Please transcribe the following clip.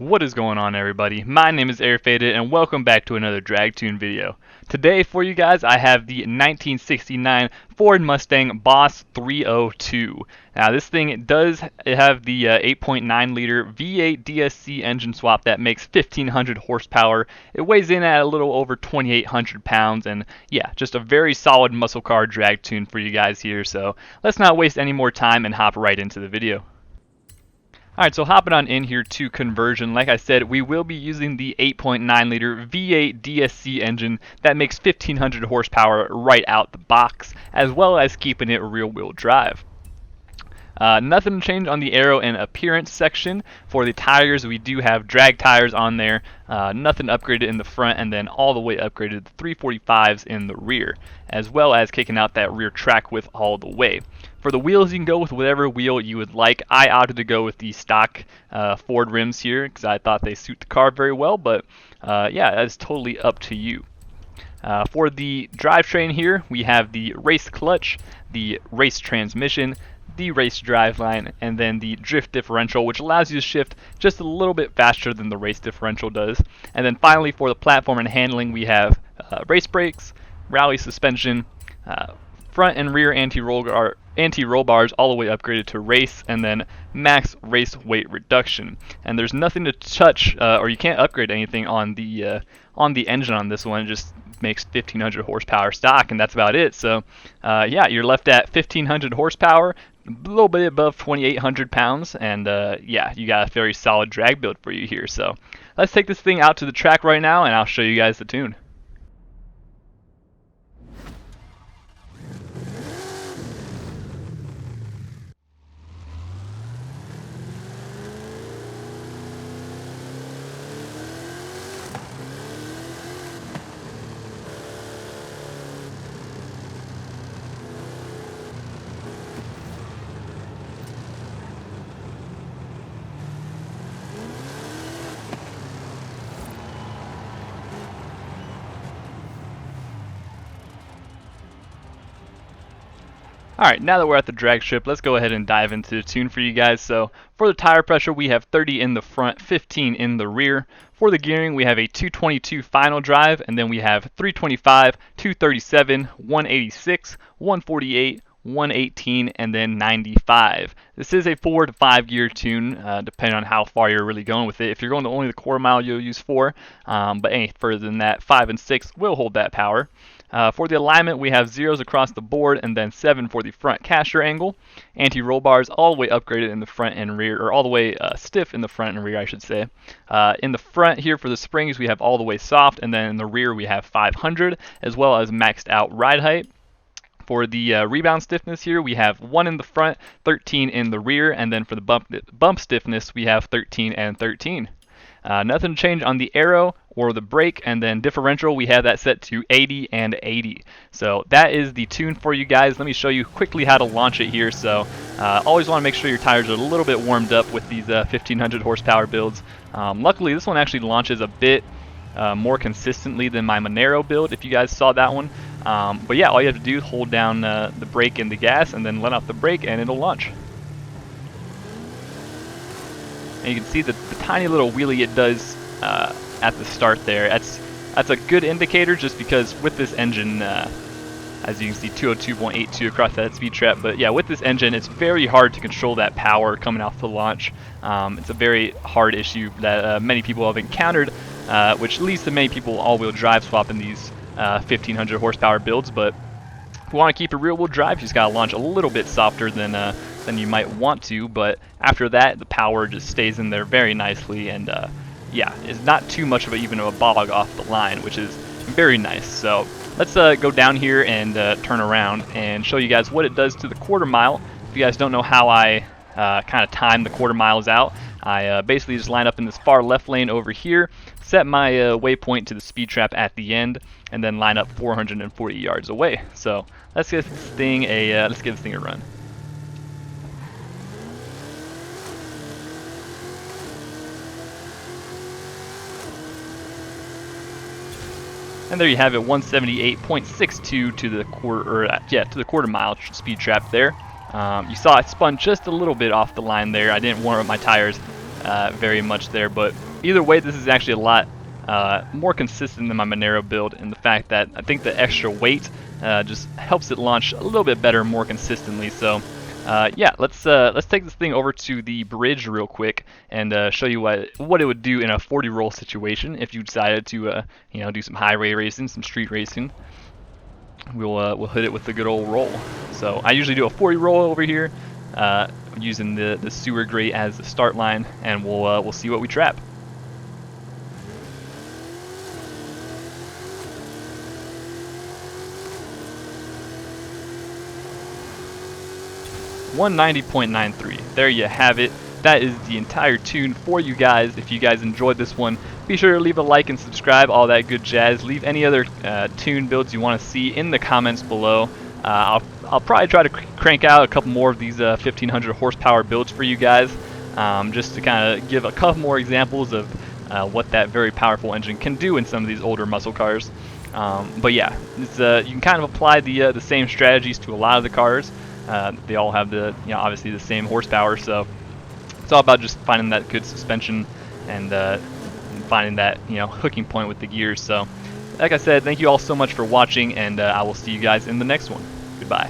What is going on, everybody? My name is Airfaded and welcome back to another drag tune video. Today for you guys I have the 1969 Ford Mustang Boss 302. Now this thing does have the 8.9 liter V8 DSC engine swap that makes 1500 horsepower. It weighs in at a little over 2800 pounds, and yeah, just a very solid muscle car drag tune for you guys here. So let's not waste any more time and hop right into the video. Alright, so hopping on in here to conversion, like I said, we will be using the 8.9 liter V8 DSC engine that makes 1500 horsepower right out the box, as well as keeping it rear wheel drive. Nothing to change on the aero and appearance section. For the tires, we do have drag tires on there, nothing upgraded in the front, and then all the way upgraded to 345s in the rear, as well as kicking out that rear track width all the way. For the wheels, you can go with whatever wheel you would like. I opted to go with the stock Ford rims here because I thought they suit the car very well, but yeah, that's totally up to you. For the drivetrain here, we have the race clutch, the race transmission, the race driveline, and then the drift differential, which allows you to shift just a little bit faster than the race differential does. And then finally, for the platform and handling, we have race brakes, rally suspension, front and rear anti-roll bars all the way upgraded to race, and then max race weight reduction. And there's nothing to touch, or you can't upgrade anything on the engine on this one. It just makes 1500 horsepower stock, and that's about it. So yeah, you're left at 1500 horsepower, a little bit above 2800 pounds, and yeah, you got a very solid drag build for you here. So let's take this thing out to the track right now, and I'll show you guys the tune. Alright, now that we're at the drag strip, let's go ahead and dive into the tune for you guys. So, for the tire pressure, we have 30 in the front, 15 in the rear. For the gearing, we have a 222 final drive, and then we have 325, 237, 186, 148, 118, and then 95. This is a 4 to 5 gear tune, depending on how far you're really going with it. If you're going to only the quarter mile, you'll use 4, but any further than that, 5 and 6 will hold that power. For the alignment, we have 0s across the board, and then 7 for the front caster angle. Anti-roll bars all the way upgraded in the front and rear, or all the way stiff in the front and rear, I should say. In the front here for the springs, we have all the way soft, and then in the rear we have 500, as well as maxed out ride height. For the rebound stiffness here, we have 1 in the front, 13 in the rear, and then for the bump stiffness, we have 13 and 13. Nothing to change on the aero or the brake, and then differential, we have that set to 80 and 80. So that is the tune for you guys. Let me show you quickly how to launch it here. So always want to make sure your tires are a little bit warmed up with these 1500 horsepower builds. Luckily, this one actually launches a bit more consistently than my Monero build, if you guys saw that one. But yeah, all you have to do is hold down the brake and the gas, and then let off the brake, and it'll launch. And you can see the tiny little wheelie it does at the start there. That's a good indicator, just because with this engine, as you can see, 202.82 across that speed trap. But yeah, with this engine, it's very hard to control that power coming off the launch. It's a very hard issue that many people have encountered, which leads to many people all-wheel drive swapping these 1500 horsepower builds. But if you want to keep a rear-wheel drive, you just got to launch a little bit softer than you might want to, but after that the power just stays in there very nicely, and yeah, it's not too much of even a bog off the line, which is very nice. So let's go down here and turn around and show you guys what it does to the quarter mile. If you guys don't know how I kind of time the quarter miles out, I basically just line up in this far left lane over here, set my waypoint to the speed trap at the end, and then line up 440 yards away. So let's give this thing a run. And there you have it, 178.62 to the quarter mile speed trap there. You saw it spun just a little bit off the line there. I didn't warm up my tires very much there, but either way, this is actually a lot more consistent than my Monero build, in the fact that I think the extra weight just helps it launch a little bit better, more consistently. So yeah, let's take this thing over to the bridge real quick and show you what it would do in a 40 roll situation if you decided to you know, do some highway racing, some street racing. We'll hit it with the good old roll. So I usually do a 40 roll over here, using the sewer grate as the start line, and we'll see what we trap. .93. There you have it. That is the entire tune for you guys. If you guys enjoyed this one, be sure to leave a like and subscribe, all that good jazz. Leave any other tune builds you want to see in the comments below. I'll probably try to crank out a couple more of these 1500 horsepower builds for you guys, just to kind of give a couple more examples of what that very powerful engine can do in some of these older muscle cars. But yeah, it's, you can kind of apply the same strategies to a lot of the cars. They all have obviously the same horsepower, so it's all about just finding that good suspension and finding that hooking point with the gears. So like I said, thank you all so much for watching, and I will see you guys in the next one. Goodbye.